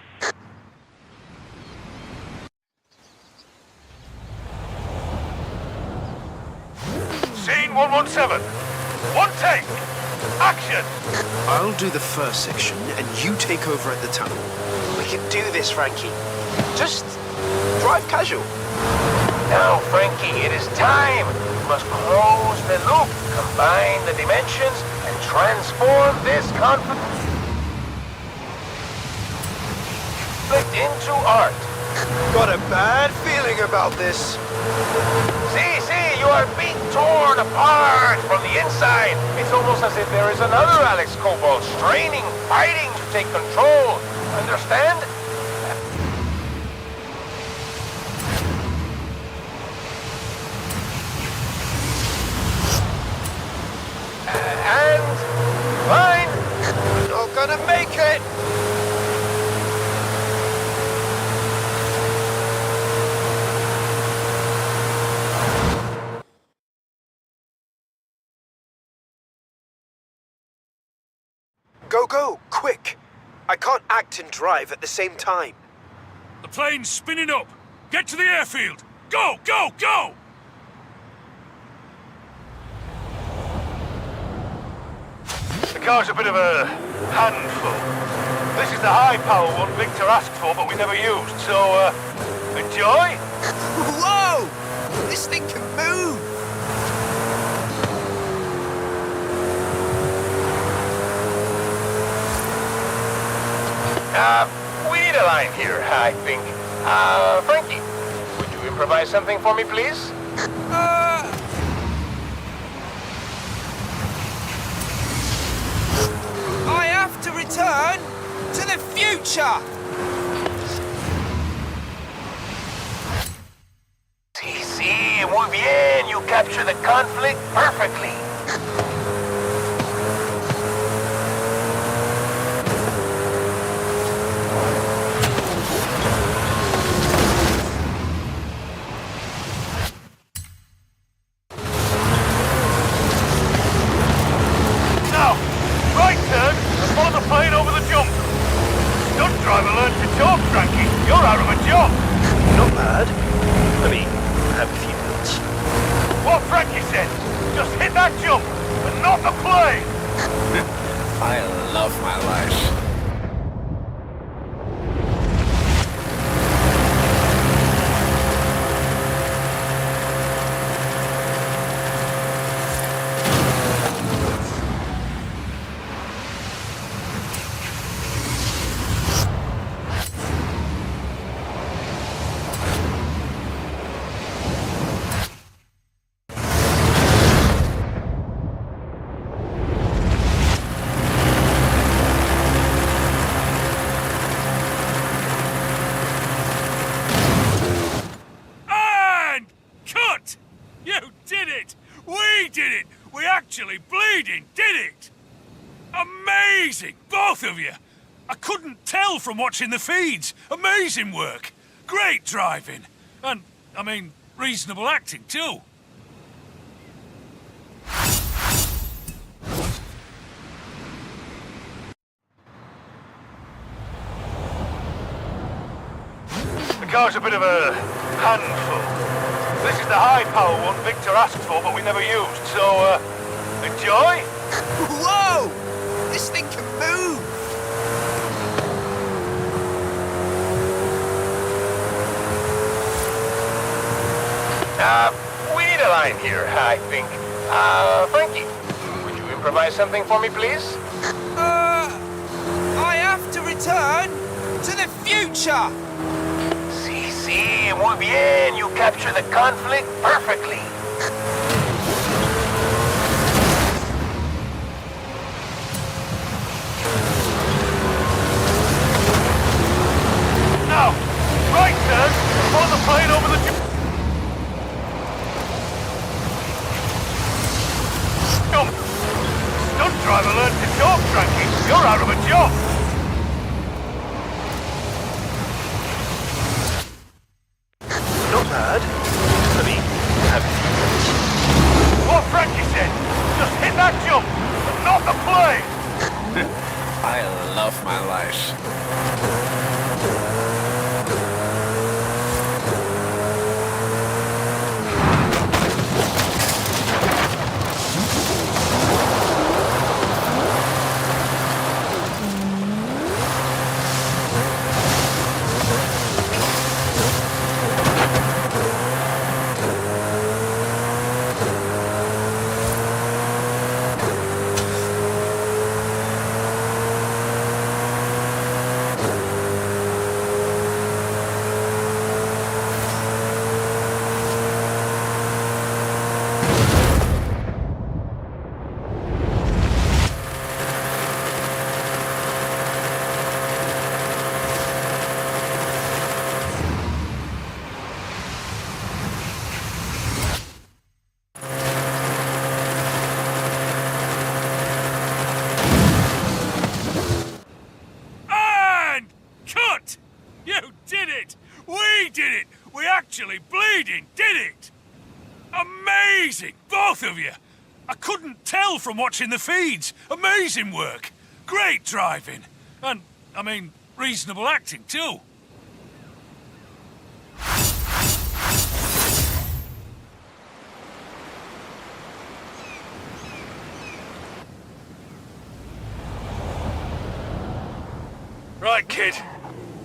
G: Scene 117. One take. Action.
A: I'll do the first section, and you take over at the tunnel. We can do this, Frankie. Just drive casual.
C: Now, Frankie, it is time. We must close the loop, combine the dimensions, and transform this conflict into art.
A: Got a bad feeling about this.
C: See, you are being torn apart from the inside. It's almost as if there is another Alex Cobalt straining, fighting to take control. Understand? And fine.
A: Not gonna make it. Go, quick! I can't act and drive at the same time.
F: The plane's spinning up. Get to the airfield! Go, go, go!
G: The car's a bit of a handful. This is the high-power one Victor asked for, but we never used, so, enjoy?
A: Whoa! This thing can move!
C: We need a line here, I think. Frankie, would you improvise something for me, please?
A: I have to return to the future!
C: Sí, muy bien. You capture the conflict perfectly.
G: Now, right turn and follow the plane over the jump. Stunt driver learned to talk, Frankie. You're out of a job.
H: Not bad. I mean, I have a few minutes.
G: What Frankie said. Just hit that jump and not the plane.
H: I love my life.
F: And cut! You did it! We did it! We actually bleeding did it! Amazing, both of you! I couldn't tell from watching the feeds. Amazing work. Great driving. And, I mean, reasonable acting too.
G: The car's a bit of a handful. This is the high-power one Victor asked for, but we never used, so, enjoy?
A: Whoa! This thing can move!
C: We need a line here, I think. Frankie, would you improvise something for me, please?
A: I have to return to the future!
C: Sí, muy bien. You capture the conflict perfectly.
G: Now, right turn and follow the plane over the jump. Stunt driver learned to talk, Frankie. You're out of a job.
H: Not bad. I mean, I have a few minutes.
G: What Frankie said. Just hit that jump and not the plane.
H: I love my life.
F: And cut! You did it! We did it! We actually bleeding did it! Amazing, both of you! I couldn't tell from watching the feeds. Amazing work. Great driving. And, I mean, reasonable acting too. Right, kid.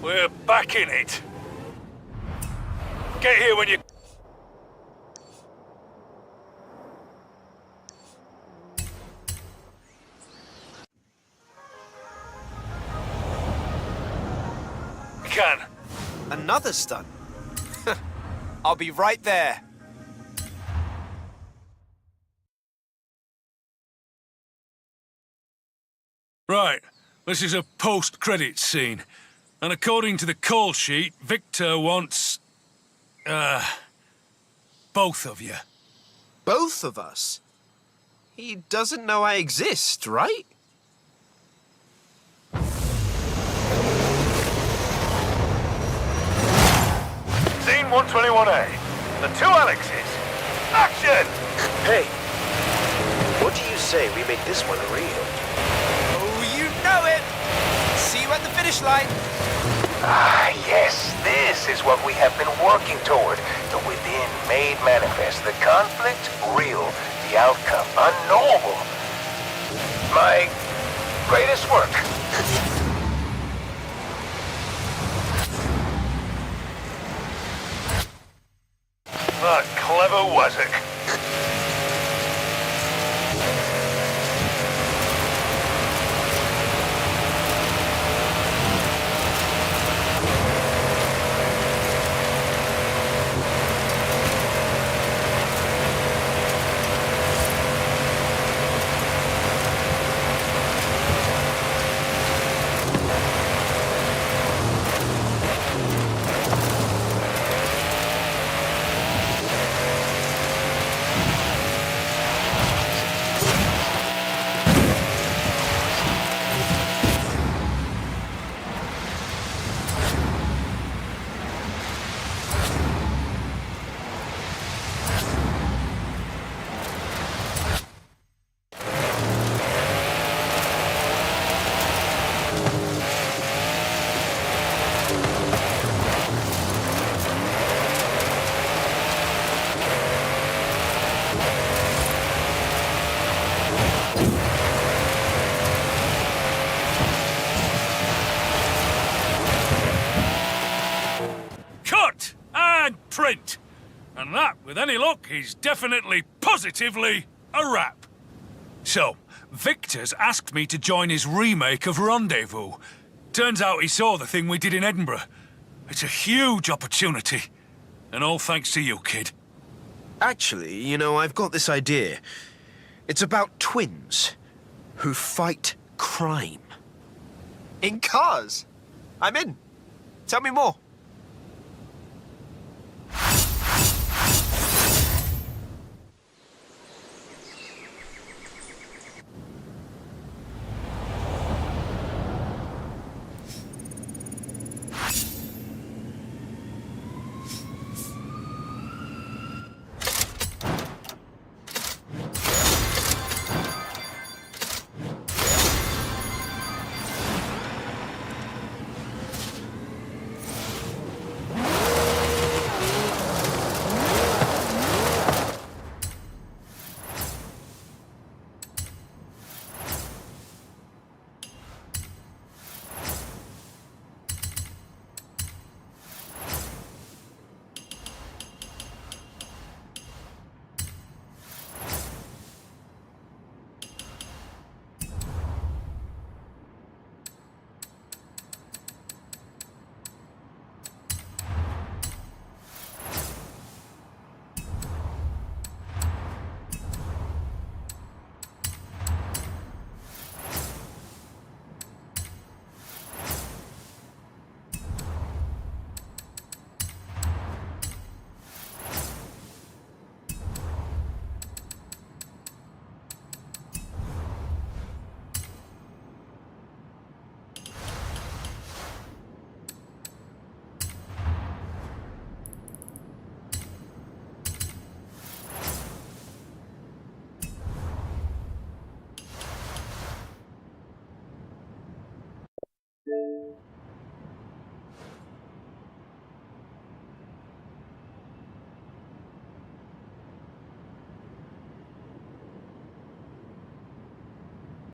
F: We're back in it. Get here when you... can.
A: Another stunt? I'll be right there.
F: Right, this is a post-credits scene. And according to the call sheet, Victor wants... both of you.
A: Both of us? He doesn't know I exist, right?
G: Scene 121A. The two Alexes. Action!
H: Hey, what do you say we make this one real?
A: Oh, you know it! See you at the finish line.
C: Ah, yes, this is what we have been working toward. The within made manifest, the conflict real, the outcome unknowable. My greatest work.
G: That clever Wazzock.
F: Cut and print. And that, with any luck, is definitely, positively a wrap. So, Victor's asked me to join his remake of Rendezvous. Turns out he saw the thing we did in Edinburgh. It's a huge opportunity. And all thanks to you, kid.
A: Actually, you know, I've got this idea. It's about twins who fight crime. In cars. I'm in. Tell me more.